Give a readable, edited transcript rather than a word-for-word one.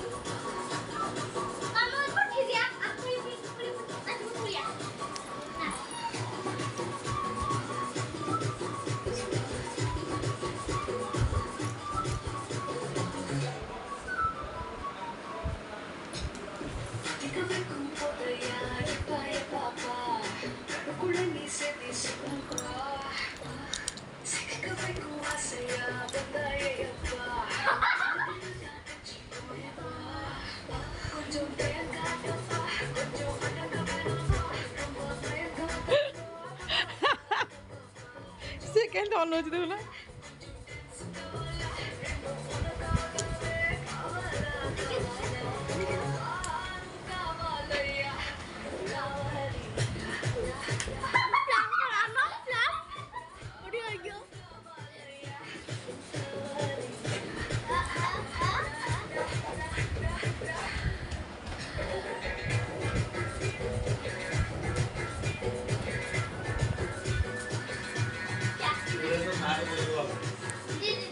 Kamu pergi ya, aku ini nanti dulu ya. Nah, Second on itu lah.